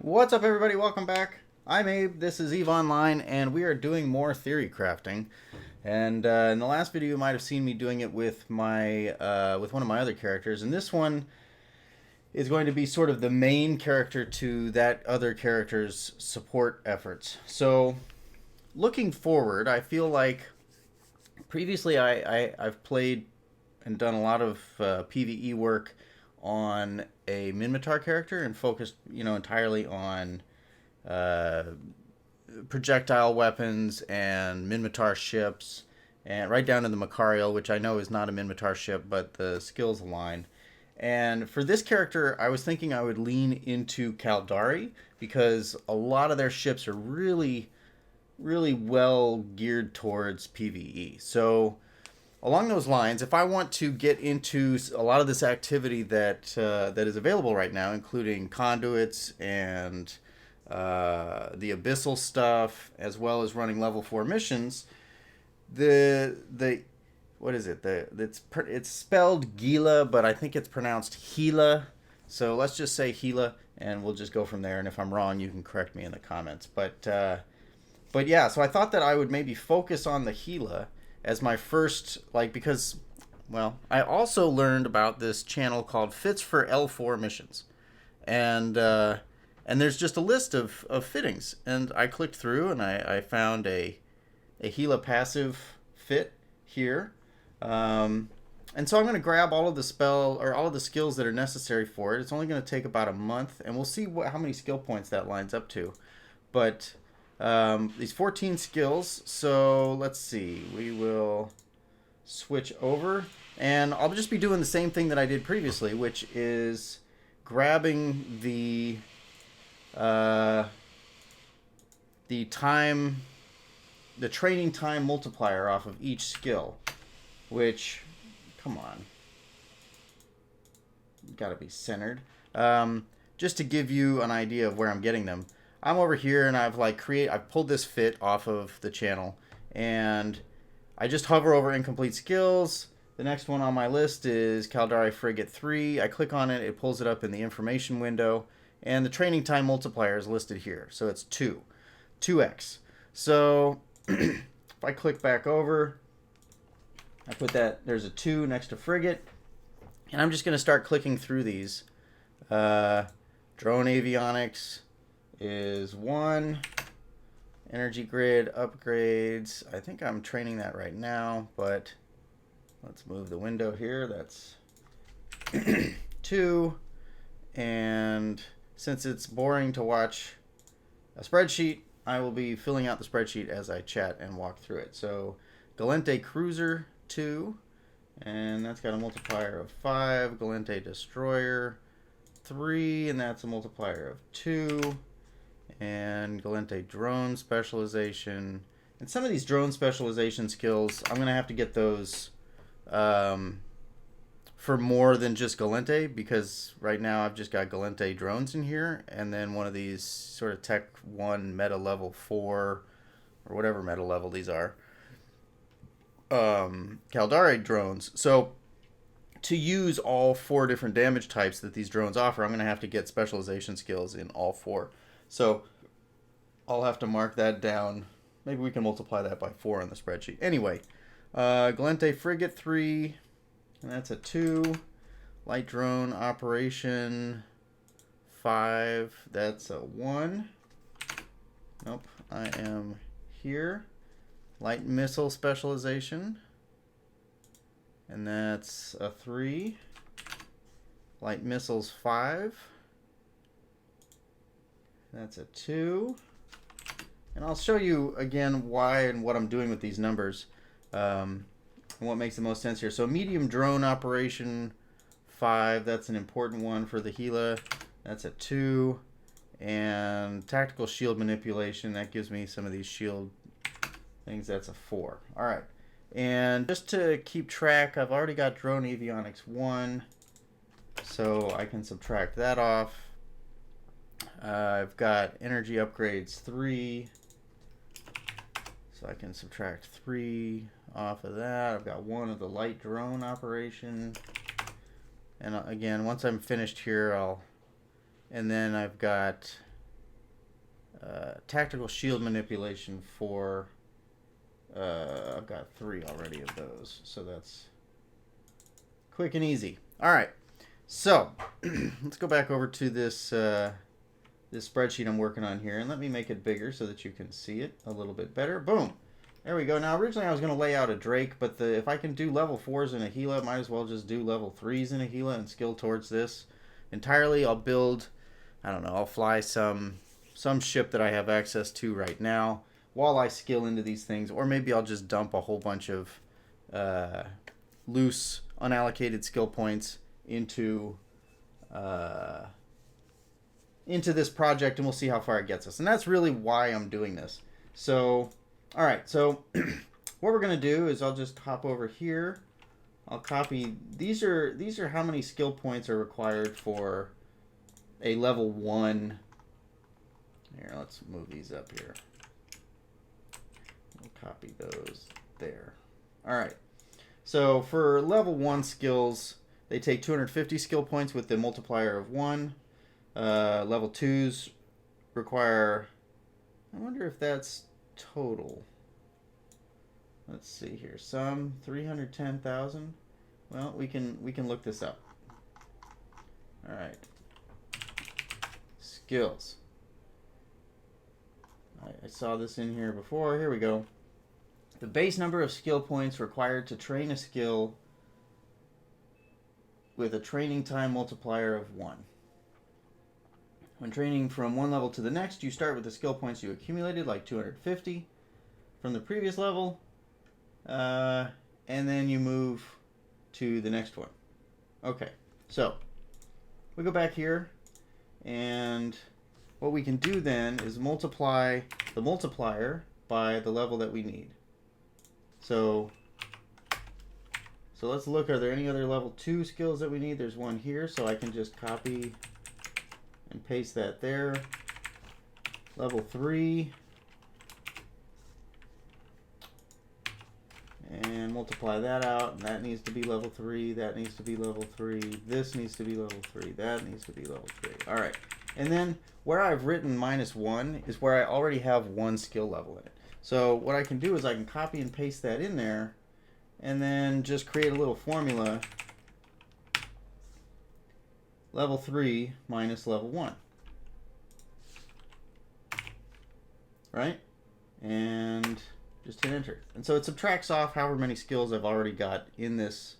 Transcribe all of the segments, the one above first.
What's up, everybody? Welcome back. I'm Abe. This is EVE Online, and we are doing more theory crafting. And in the last video, you might have seen me doing it with with one of my other characters. And this one is going to be sort of the main character to that other character's support efforts. So, looking forward, I feel like previously I've played and done a lot of PvE work on a Minmatar character and focused, entirely on uh, projectile weapons and Minmatar ships, and right down to the Macarial, which I know is not a Minmatar ship, but the skills align. And for this character, I was thinking I would lean into Caldari because a lot of their ships are really well geared towards PvE. So along those lines, if I want to get into a lot of this activity that is available right now, including conduits and the abyssal stuff, as well as running level 4 missions, the what is it? It's spelled Gila, but I think it's pronounced Gila. So let's just say Gila, and we'll just go from there. And if I'm wrong, you can correct me in the comments. But yeah, so I thought that I would maybe focus on the Gila as my first, because, well, I also learned about this channel called Fits for L4 Missions. And there's just a list of fittings. And I clicked through and I found a Gila passive fit here. And so I'm going to grab all of the skills that are necessary for it. It's only going to take about a month, and we'll see how many skill points that lines up to. But these 14 skills, so let's see, we will switch over, and I'll just be doing the same thing that I did previously, which is grabbing the training time multiplier off of each skill, which, come on, gotta be centered. Just to give you an idea of where I'm getting them, I'm over here and I've pulled this fit off of the channel, and I just hover over incomplete skills. The next one on my list is Caldari Frigate 3. I click on it, it pulls it up in the information window, and the training time multiplier is listed here. So it's 2x. So if I click back over, I put there's a 2 next to Frigate, and I'm just going to start clicking through these. Drone avionics is 1. Energy grid upgrades, I think I'm training that right now, but let's move the window here. That's 2. And since it's boring to watch a spreadsheet, I will be filling out the spreadsheet as I chat and walk through it. So Galente Cruiser 2, and that's got a multiplier of 5. Galente Destroyer 3, and that's a multiplier of 2. And Galente Drone Specialization. And some of these drone specialization skills, I'm going to have to get those for more than just Galente, because right now I've just got Galente drones in here, and then one of these sort of Tech 1 meta level 4, or whatever meta level these are, Caldari drones. So to use all 4 different damage types that these drones offer, I'm going to have to get specialization skills in all 4. So I'll have to mark that down. Maybe we can multiply that by 4 on the spreadsheet. Anyway, Galente Frigate 3, and that's a 2. Light Drone Operation 5, that's a 1. Nope, I am here. Light Missile Specialization, and that's a 3. Light Missiles 5. That's a 2. And I'll show you again why and what I'm doing with these numbers, and what makes the most sense here. So medium drone operation 5, that's an important one for the Gila. That's a 2. And tactical shield manipulation, that gives me some of these shield things, that's a 4. All right. And just to keep track, I've already got drone avionics 1, so I can subtract that off. I've got energy upgrades 3, so I can subtract 3 off of that. I've got 1 of the light drone operation, and again, once I'm finished here, and then I've got tactical shield manipulation for... I've got 3 already of those, so that's quick and easy. All right, so let's go back over to this this spreadsheet I'm working on here, and let me make it bigger so that you can see it a little bit better. Boom. There we go. Now, originally I was going to lay out a Drake, but if I can do level 4s in a Gila, might as well just do level 3s in a Gila and skill towards this entirely. I'll build, I don't know, I'll fly some ship that I have access to right now while I skill into these things, or maybe I'll just dump a whole bunch of loose, unallocated skill points into this project, and we'll see how far it gets us. And that's really why I'm doing this. So... all right, so what we're going to do is I'll just hop over here. I'll copy. These are how many skill points are required for a level 1. Here, let's move these up here. We'll copy those there. All right. So for level 1 skills, they take 250 skill points with the multiplier of 1. Level 2s require... I wonder if that's... total. Let's see here. Some 310,000. Well, we can look this up. All right. Skills. I saw this in here before. Here we go. The base number of skill points required to train a skill with a training time multiplier of 1. When training from one level to the next, you start with the skill points you accumulated, like 250 from the previous level, and then you move to the next one. Okay, so we go back here, and what we can do then is multiply the multiplier by the level that we need. So let's look, are there any other level 2 skills that we need? There's one here, so I can just copy and paste that there. Level 3. And multiply that out. And that needs to be level 3. That needs to be level 3. This needs to be level 3. That needs to be level 3. Alright. And then where I've written -1 is where I already have 1 skill level in it. So what I can do is I can copy and paste that in there. And then just create a little formula. Level 3 minus level 1. Right? And just hit enter. And so it subtracts off however many skills I've already got in this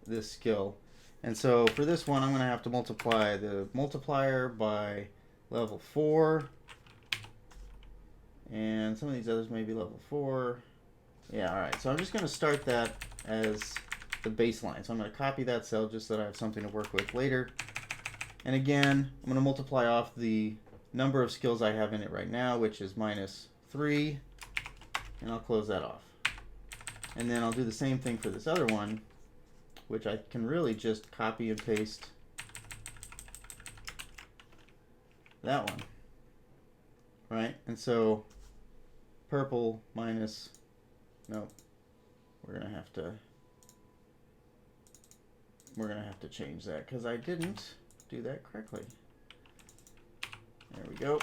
this skill. And so for this one, I'm going to have to multiply the multiplier by level 4. And some of these others may be level 4. Yeah, alright. So I'm just going to start that as the baseline. So I'm going to copy that cell just so that I have something to work with later. And again, I'm going to multiply off the number of skills I have in it right now, which is -3, and I'll close that off. And then I'll do the same thing for this other one, which I can really just copy and paste that one, right? And so purple minus, nope, we're gonna have to change that because I didn't do that correctly. There we go.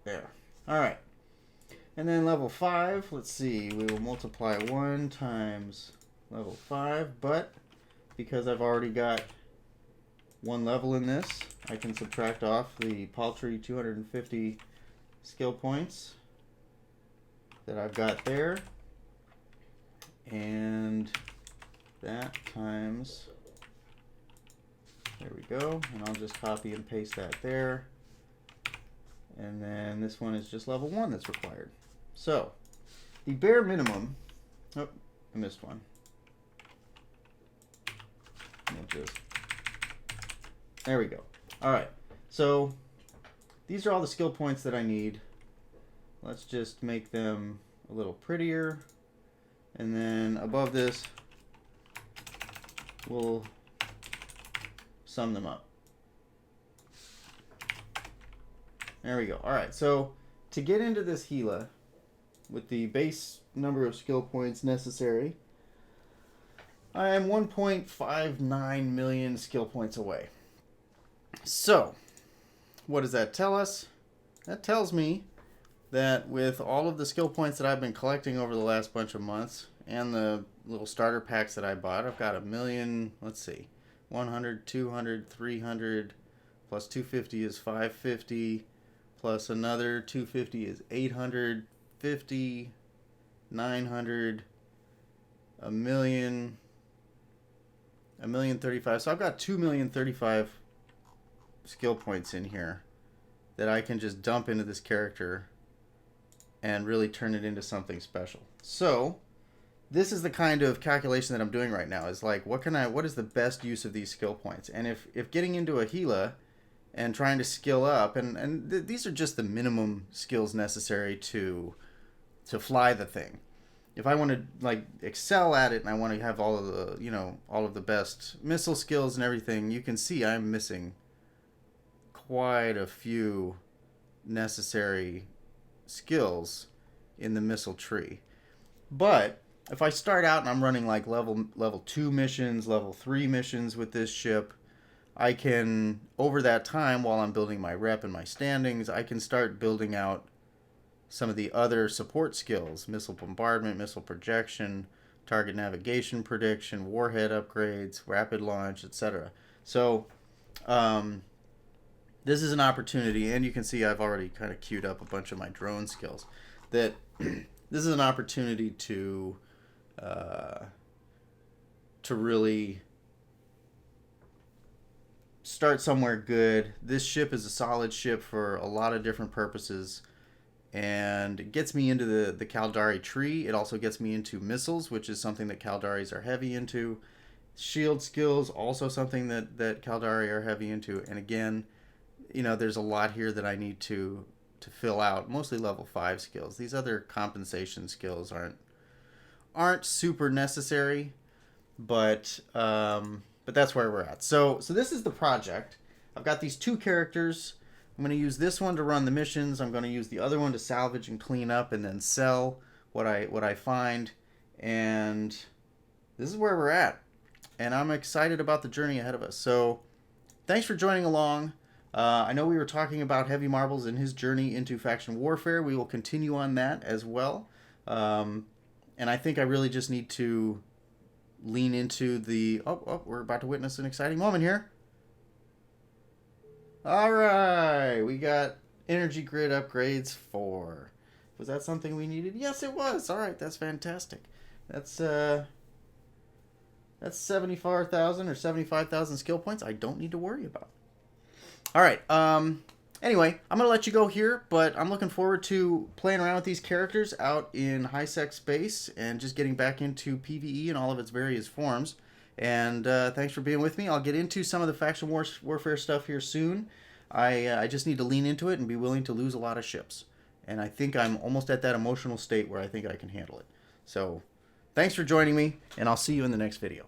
There. All right. And then level 5, let's see, we will multiply 1 times level 5, but because I've already got 1 level in this, I can subtract off the paltry 250 skill points that I've got there, and that times, there we go, and I'll just copy and paste that there. And then this one is just level 1 that's required. So, the bare minimum, oh, I missed one. There we go. All right, so these are all the skill points that I need. Let's just make them a little prettier. And then above this, we'll sum them up. There we go. All right, so to get into this Gila with the base number of skill points necessary, I am 1.59 million skill points away. So, what does that tell us? That tells me that with all of the skill points that I've been collecting over the last bunch of months and the little starter packs that I bought, I've got a million, let's see, 100, 200, 300, plus 250 is 550, plus another 250 is 850, 900, a million 35. So I've got 2,035,000 skill points in here that I can just dump into this character and really turn it into something special. So this is the kind of calculation that I'm doing right now, is like, what is the best use of these skill points? And if getting into a Gila and trying to skill up, these are just the minimum skills necessary to fly the thing. If I want to like excel at it and I want to have all of the, all of the best missile skills and everything, you can see I'm missing quite a few necessary skills in the missile tree. But if I start out and I'm running like level 2 missions, level 3 missions with this ship, I can, over that time while I'm building my rep and my standings, I can start building out some of the other support skills: missile bombardment, missile projection, target navigation prediction, warhead upgrades, rapid launch, etc. So this is an opportunity, and you can see I've already kind of queued up a bunch of my drone skills, that this is an opportunity to really start somewhere good. This ship is a solid ship for a lot of different purposes, and it gets me into the Caldari tree. It also gets me into missiles, which is something that Caldaris are heavy into. Shield skills, also something that Caldari are heavy into. And again, there's a lot here that I need to fill out, mostly level 5 skills. These other compensation skills aren't super necessary, but that's where we're at. So this is the project. I've got these 2 characters. I'm going to use this one to run the missions. I'm going to use the other one to salvage and clean up and then sell what I find. And this is where we're at. And I'm excited about the journey ahead of us. So thanks for joining along. I know we were talking about Heavy Marbles and his journey into faction warfare. We will continue on that as well. And I think I really just need to lean into the... Oh, we're about to witness an exciting moment here. All right, we got energy grid upgrades 4. Was that something we needed? Yes, it was. All right, that's fantastic. That's 74,000 or 75,000 skill points I don't need to worry about. All right. Anyway, I'm going to let you go here, but I'm looking forward to playing around with these characters out in high-sec space and just getting back into PvE in all of its various forms. And thanks for being with me. I'll get into some of the faction warfare stuff here soon. I just need to lean into it and be willing to lose a lot of ships. And I think I'm almost at that emotional state where I think I can handle it. So thanks for joining me, and I'll see you in the next video.